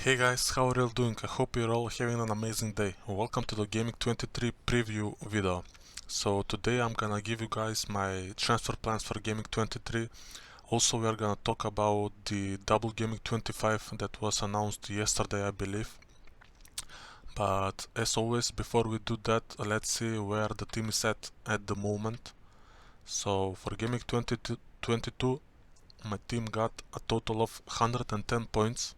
Hey guys, how are you all doing? I hope you're all having an amazing day. Welcome to the Gaming23 preview video. So today I'm gonna give you guys my transfer plans for Gaming23. Also we are gonna talk about the double Gaming25 that was announced yesterday, I believe. But as always, before we do that, let's see where the team is at the moment. So for Gaming22, my team got a total of 110 points.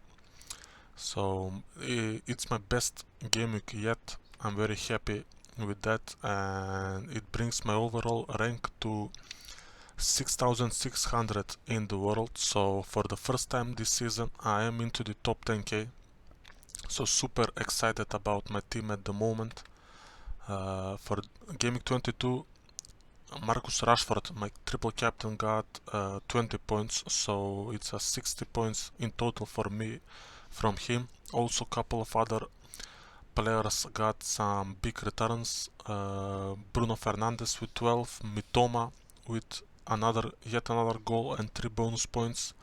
So it's my best game week yet. I'm very happy with that, and it brings my overall rank to 6,600 in the world. So for the first time this season I am into the top 10k. So super excited about my team at the moment. For Gaming 22, Marcus Rashford, my triple captain, got 20 points, so it's a 60 points in total for me from him. Also a couple of other players got some big returns. Bruno Fernandes with 12, Mitoma with yet another goal and 3 bonus points.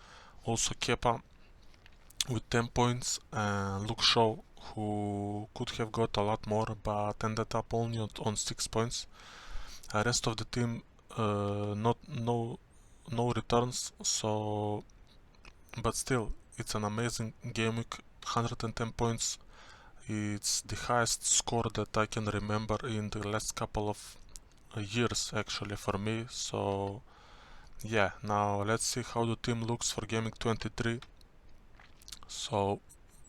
Also Kepa with 10 points, and Luke Shaw, who could have got a lot more but ended up only on 6 points. Rest of the team no returns, so but still it's an amazing game week. 110 points, it's the highest score that I can remember in the last couple of years actually for me. So yeah, now let's see how the team looks for Gaming 23. So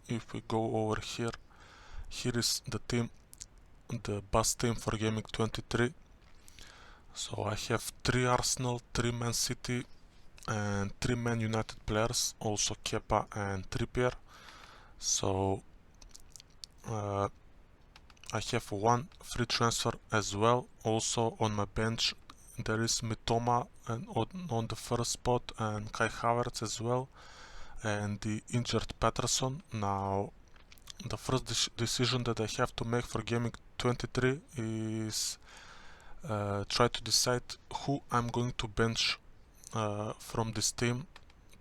if we go over here, here is the team, the bus team for Gaming 23. So I have 3 Arsenal, 3 Man City and 3 Man United players, also Kepa and Trippier. So I have 1 free transfer as well. Also on my bench there is Mitoma and on the first spot, and Kai Havertz as well, and the injured Patterson. Now the first decision that I have to make for Gaming 23 is try to decide who I'm going to bench from this team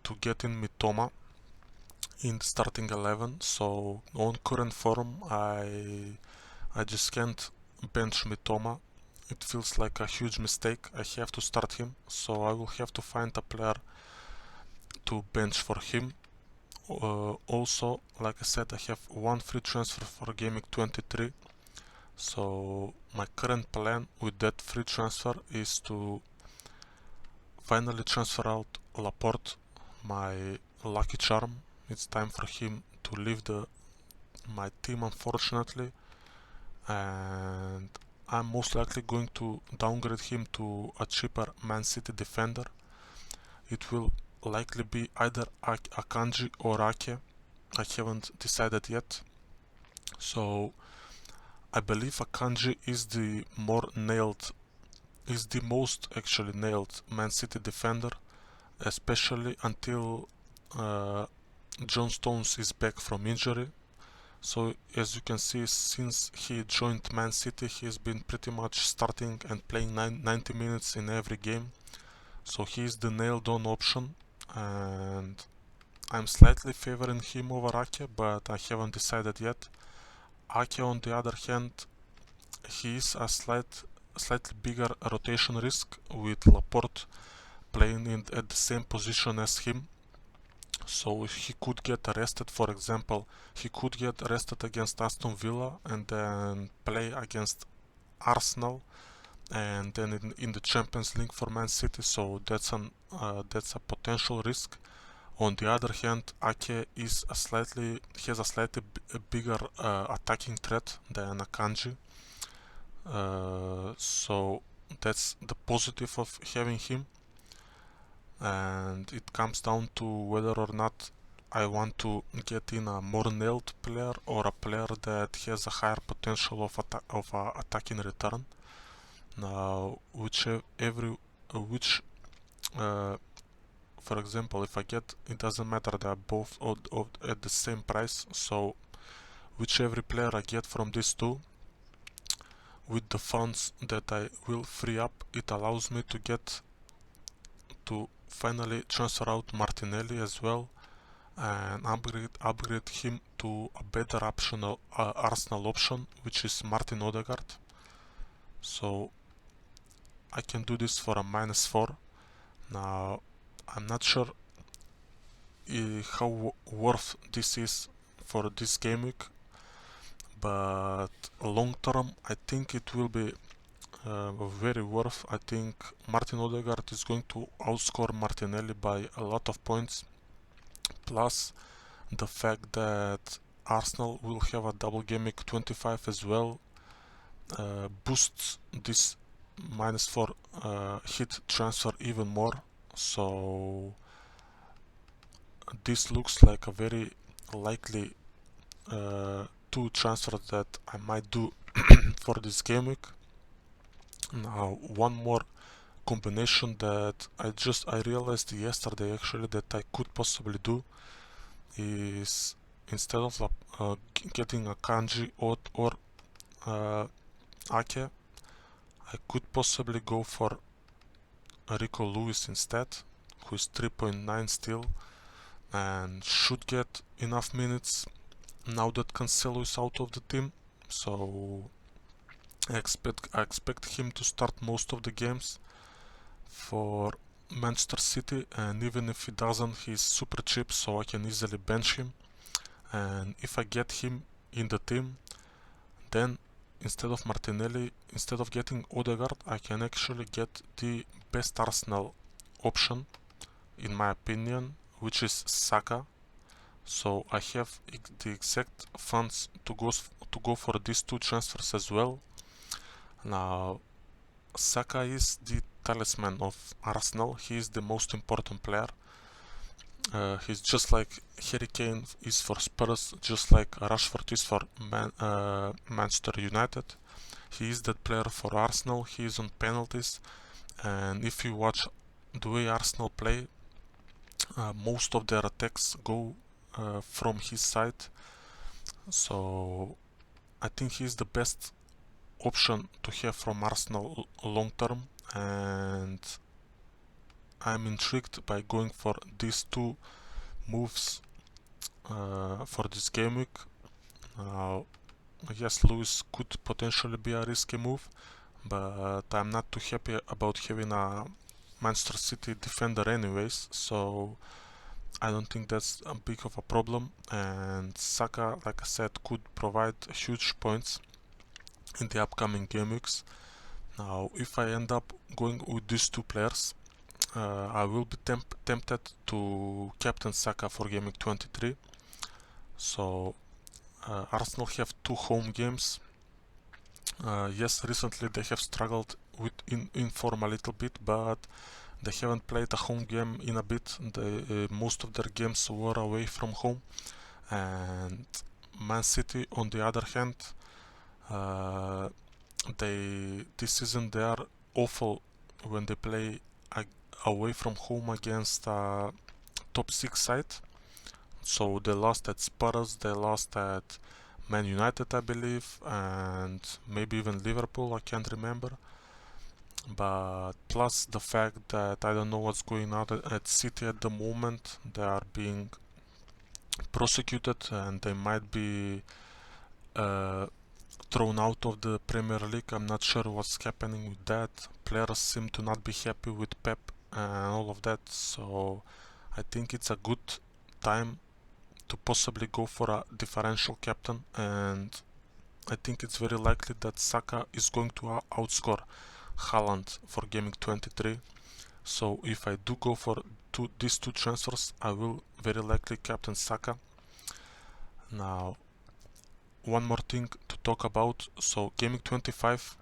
to get in Mitoma in the starting 11. So on current form I just can't bench Mitoma. It feels like a huge mistake. I have to start him, so I will have to find a player to bench for him. Also, like I said, I have 1 free transfer for Gaming 23. So my current plan with that free transfer is to finally transfer out Laporte, my lucky charm. It's time for him to leave my team, unfortunately, and I'm most likely going to downgrade him to a cheaper Man City defender. It will likely be either Akanji or Ake. I haven't decided yet. So I believe Akanji is the most actually nailed Man City defender, especially until John Stones is back from injury. So as you can see, since he joined Man City, he's been pretty much starting and playing 90 minutes in every game. So he is the nailed on option, and I'm slightly favoring him over Ake, but I haven't decided yet. Ake, on the other hand, he is a slightly bigger rotation risk, with Laporte playing at the same position as him. So he could get arrested. For example, he could get arrested against Aston Villa and then play against Arsenal, and then in the Champions League for Man City. So that's a potential risk. On the other hand, Ake has a slightly bigger attacking threat than Akanji. So that's the positive of having him, and it comes down to whether or not I want to get in a more nailed player or a player that has a higher potential of attacking return. Now, for example, if I get, it doesn't matter, they are both at the same price. So whichever player I get from these two, with the funds that I will free up, it allows me to finally transfer out Martinelli as well, and upgrade him to a better optional Arsenal option, which is Martin Odegaard. So I can do this for a -4. Now I'm not sure how worth this is for this game week, but long term I think it will be very worth. I think Martin Odegaard is going to outscore Martinelli by a lot of points, plus the fact that Arsenal will have a double game week 25 as well boosts this -4 hit transfer even more. So this looks like a very likely two transfers that I might do for this game week. Now one more combination that I realized yesterday actually that I could possibly do is, instead of getting a Kanji or Ake, I could possibly go for Rico Lewis instead, who is 3.9 still and should get enough minutes now that Cancelo is out of the team. So I expect him to start most of the games for Manchester City, and even if he doesn't, he's super cheap, so I can easily bench him. And if I get him in the team, then instead of Martinelli, instead of getting Odegaard, I can actually get the best Arsenal option, in my opinion, which is Saka. So I have the exact funds to go for these two transfers as well. Now Saka is the talisman of Arsenal. He is the most important player. He's just like Harry Kane is for Spurs, just like Rashford is for Manchester United. He is that player for Arsenal. He is on penalties, and if you watch the way Arsenal play, most of their attacks go from his side. So I think he's the best option to have from Arsenal long term, and I'm intrigued by going for these two moves for this game week. Yes, Lewis could potentially be a risky move, but I'm not too happy about having a Manchester City defender anyways, so I don't think that's a big of a problem. And Saka, like I said, could provide huge points in the upcoming game weeks. Now, if I end up going with these two players, I will be tempted to captain Saka for game week 23. So Arsenal have two home games. Yes, recently they have struggled with in form a little bit, but they haven't played a home game in a bit. Most of their games were away from home. And Man City, on the other hand, this season they are awful when they play away from home against a top 6 side. So they lost at Spurs, they lost at Man United, I believe, and maybe even Liverpool, I can't remember. But plus the fact that I don't know what's going on at City at the moment. They are being prosecuted and they might be thrown out of the Premier League. I'm not sure what's happening with that. Players seem to not be happy with Pep and all of that, so I think it's a good time to possibly go for a differential captain, and I think it's very likely that Saka is going to outscore Haaland for gaming 23. So if I do go for these two transfers, I will very likely captain Saka. Now, one more thing to talk about. So gaming 25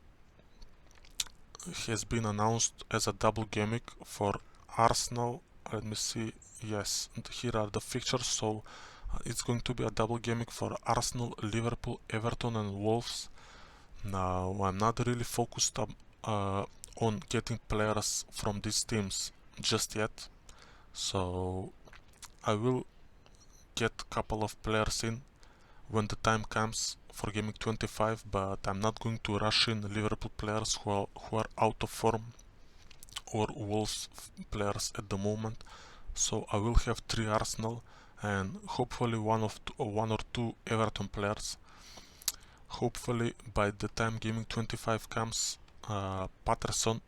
has been announced as a double game week for Arsenal. Let me see. Yes, here are the fixtures. So it's going to be a double game week for Arsenal, Liverpool, Everton and Wolves. Now I'm not really focused on getting players from these teams just yet, so I will get a couple of players in when the time comes for gaming 25, but I'm not going to rush in Liverpool players who are out of form or Wolves players at the moment. So I will have 3 Arsenal and hopefully one or two Everton players. Hopefully by the time Gaming25 comes, Patterson,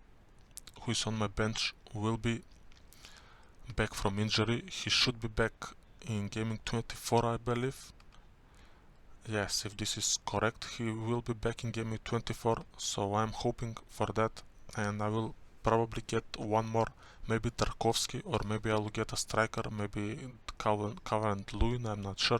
who is on my bench, will be back from injury. He should be back in Gaming24, I believe. Yes, if this is correct, he will be back in Gaming24, so I'm hoping for that, and I will probably get one more, maybe Tarkovsky, or maybe I will get a striker, maybe Calvert-Lewin, I'm not sure.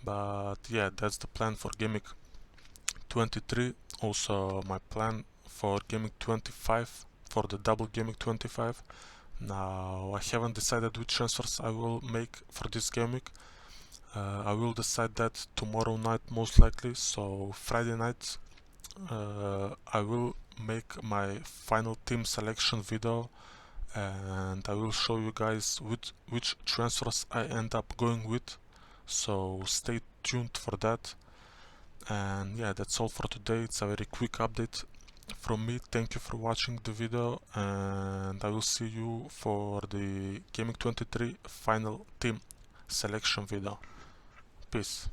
But yeah, that's the plan for Gaming23. Also my plan for Gaming25, for the double Gaming25. Now I haven't decided which transfers I will make for this game week. I will decide that tomorrow night most likely, so Friday night I will make my final team selection video, and I will show you guys which transfers I end up going with, so stay tuned for that. And yeah, that's all for today. It's a very quick update from me. Thank you for watching the video, and I will see you for the Gaming23 final team selection video. Peace.